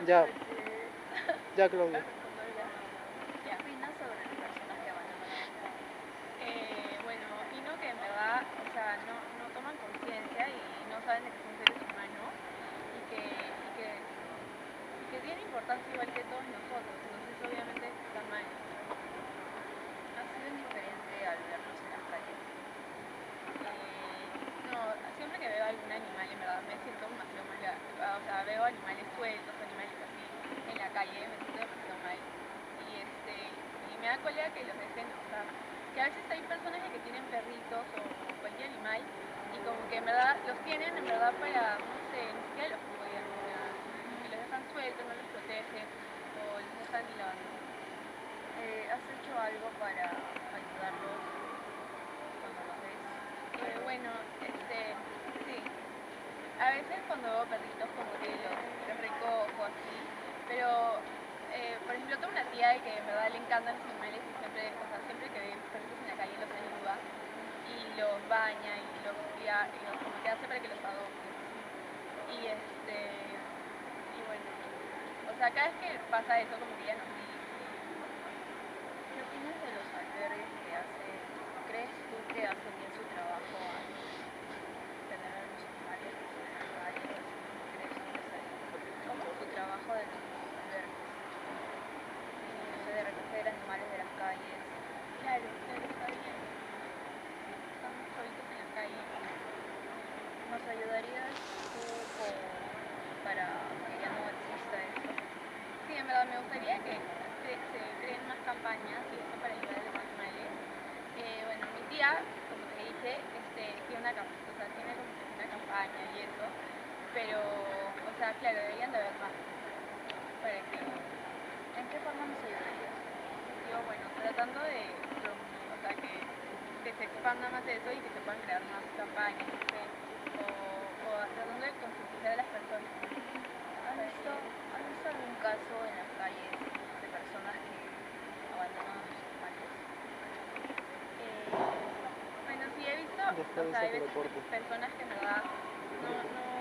Ya, ya, Claudia. ¿Qué opinas sobre las personas que abandonan animales? Bueno, opino que en verdad, o sea, no toman conciencia y no saben de que son seres humanos y que tienen importancia igual que todos nosotros, entonces obviamente está mal. ¿Ha sido indiferente al verlos en las calles? No, siempre que veo algún animal, en verdad, me siento demasiado mal. O sea, veo animales sueltos, animales así en la calle, me siento demasiado mal. Y me da cólera que los dejen, o sea, que a veces hay personas que tienen perritos o cualquier animal y como que en verdad los tienen en verdad para, no sé, ni siquiera los cuidan, o sea, como que los dejan sueltos, no los protegen o los dejan y lo abandonan. ¿Has hecho algo para ayudarlos cuando los ves? Bueno, sí. A veces cuando veo perritos como que los recojo así, pero por ejemplo tengo una tía que en verdad le encantan los animales y siempre, o sea, siempre que ve perritos en la calle los ayuda y los baña y los cría, y como que hace para que los adopten. Y bueno, o sea, cada vez que pasa eso como que ella nos dice. ¿Qué opinas de los albergues que hacen? ¿Crees tú que hacen bien su trabajo al tener a los animales en la calle? ¿Crees tú que es como su trabajo de los albergues? No sé, de recoger animales de las calles. Claro, está bien. Están solitos en la calle. ¿Nos ayudarías tú para que ya no exista eso? Sí, en verdad me gustaría que se creen más campañas y eso para ayudar a los animales. Bueno, mi tía, como te dije, tiene una, o sea, tiene como que una campaña y eso, pero, o sea, claro, deberían de haber más para que, ¿En qué forma nos ayudarías? digo, bueno, tratando de, o sea, que se expanda más eso y que se puedan crear más campañas, no sé, o tratando de concientizar a las personas. ¿Has visto algún caso en las calles de personas que abandonan a sus animales? Bueno, sí he visto, Después o de sea, eso hay que lo veces corte. personas que en verdad no